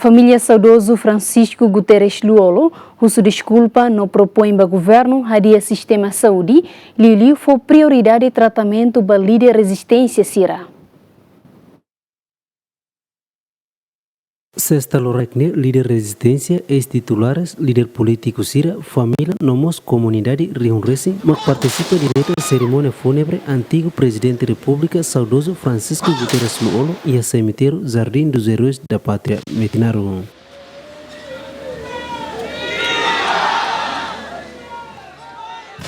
Família saudoso Francisco Guterres Luolo, russo desculpa, não propõe para governo, hadia sistema saúde, Lili foi prioridade de tratamento para líder resistência Sira. Sexta Lorecne, líder resistência, ex-titulares, líder político Sira, família, nomos, comunidade, reunirse, mas participa direto da cerimônia fúnebre, antigo presidente da República, saudoso Francisco Guterres Luolo, e a cemitério Jardim dos Heróis da Pátria, Metinaro.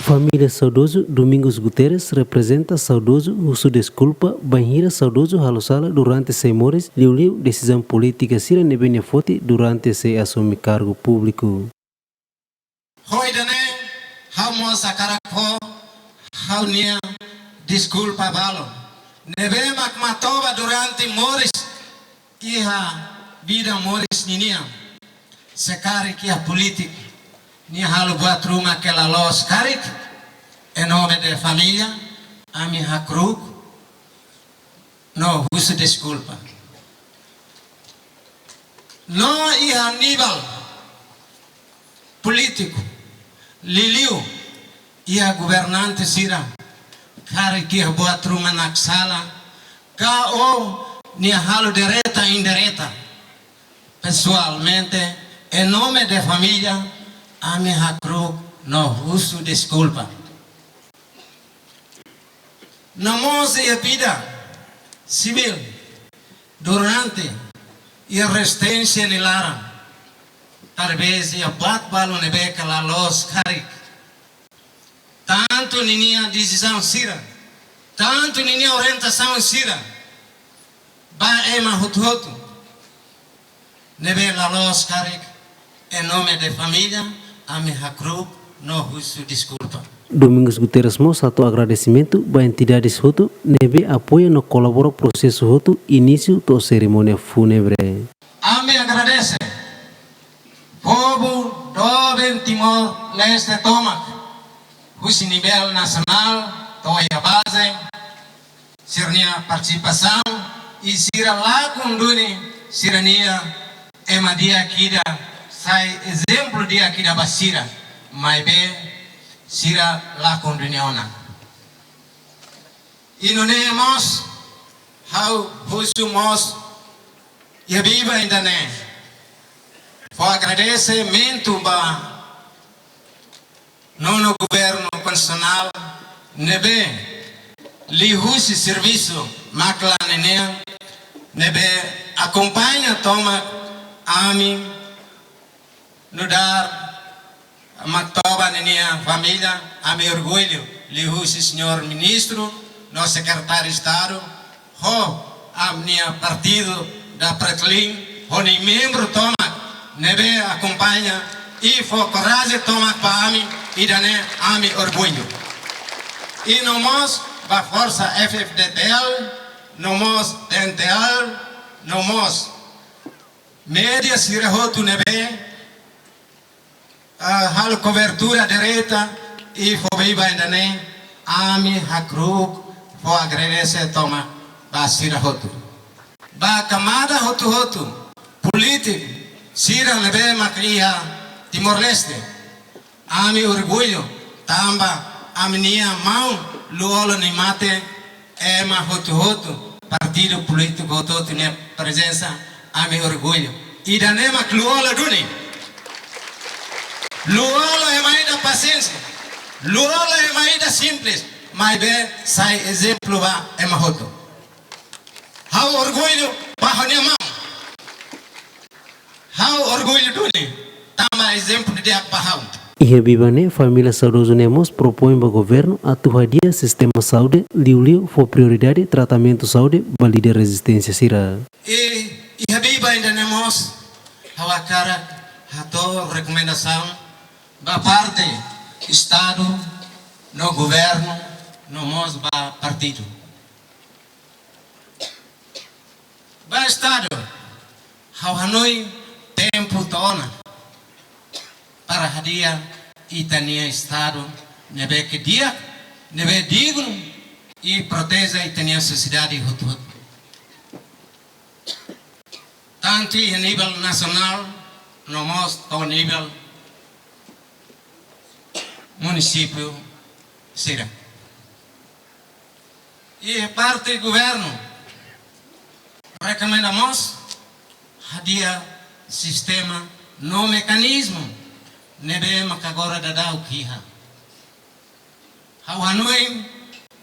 Família saudoso Domingos Guterres representa saudoso russo desculpa banheira saudoso halosala durante cerimônias liu decisão política sira nebenia fote durante se assumir cargo público. Hoidane hamo sakarakho haunia desculpa balo nebe makmatova durante moris iha vida moris ninia sekari kia politik ni halu buat rumah que la los carit en nome de familia a mi hakruk no husu desculpa no y Aníbal político Liliu y a gobernante sira cari que buat rumah naksala ka o ni halu direta indireta pessoalmente en nome de familia a mi hakruk no husu desculpa. Nomos e vida civil durante e resistência nilara talvez e bat balo nebeca la los carik tanto ninia decisão sira tanto ninia orientação sira ba ema hutu nebe la los carik em nome de família a mi hakruk no husu desculpa. Domingos Guterres mo satu agradecimento ba entidades hotu nebe apoia no colabora processo hotu início do cerimônia fúnebre. Me agradece povo do Timor Leste Tomac, husi nível nacional, toia base, sirnia participação e sira lá kunduni sirania emadia kida sai exemplo dia kida basira, mai be sira la konduniona. Inonemos how husumos e viva ainda né. Foi agradecimento ba nono governo constitucional nebe li husi serviço makla nenea nebe acompanha toma ami no dar Mactoba nenea família, a meu orgulho, lihusi senhor ministro, nosso secretário de Estado, a minha partido da Pretlin, nem membro toma, nebe acompanha e for coragem toma para mim e dane a meu orgulho. E nomos a força FFDTL, nomos DNTL, nomos média sirahotu nebe hal cobertura direta e foi ainda nem ami hakruk foi agradecer toma basira hotu ba camada hotu político sira lebe macria Timor Leste ami orgulho tamba amnia mão luolo ni mate ema hotu partido político hotu tinha presença ami orgulho e danema luolo duni Luolo é mais da paciência, luolo é mais da simples, mas bem sai exemplo va é mahoto. How orgulho pahonia mão, how orgulho duni, tama exemplo de apahau. E bibane família saudoso nemos propõe ao governo atuaria sistema saúde liu for prioridade tratamento saúde valide resistência sira. E biba ainda nemos hawakara hato recomendação da parte Estado, no governo, no mos ba partido. Ba Estado, hau Hanoi tempo tona para hadia itania Estado, nebe que dia, nebe digno e proteja itania sociedade hutu. tanto a nível nacional, nomos ao nível município Sira. E parte do governo, recomendamos hadia sistema no mecanismo nebe makagora dadau kiha. Hawanuim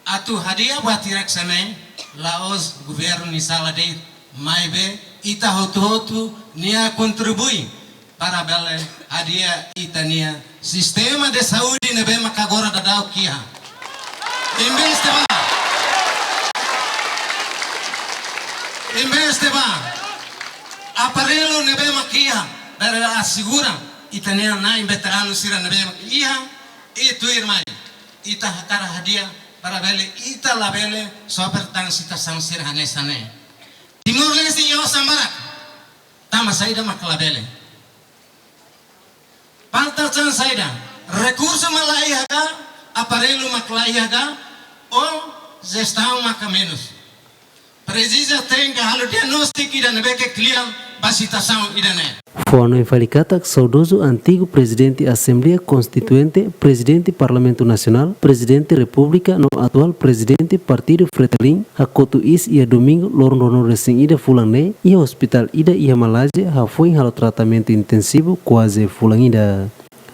atu hadia batirak same laos governo ni sala de maibe ita hotu nia contribui para bela hadia itania sistema de saúde nebe makagora dadau kiha. Investe ba aparelho nebe makia para assegura itania na veterano sira nebe makia e tu irmã ita hakara hadia para bela ita la bela super tang situação sira hanesane Timor Leste yo sambarak tama saida maklabele palta chan saida recurso malaiaga aparelho maklaiaga ou gestão macamenos precisa ter halo diagnóstico e não que clear a situação idane. Fono enfalicata saudoso antigo presidente Assembleia Constituinte, presidente Parlamento Nacional, presidente República no atual presidente Partido Fretilin, hakotu is ia domingo lorno recém ida fulane e hospital ida ia Malásia ha foi halo tratamento intensivo quase fulangida.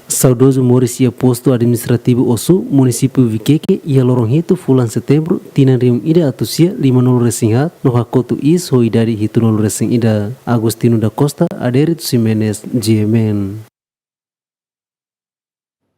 Saudoso Maurício ia posto administrativo Osu, município Viqueque, ia Loronhito, fulan setembro, tinarium ida atusia 5 resinhat, no hakotu is ho idari hitunol resing ida Agostino da Costa, Aderito Ximenez, GMN.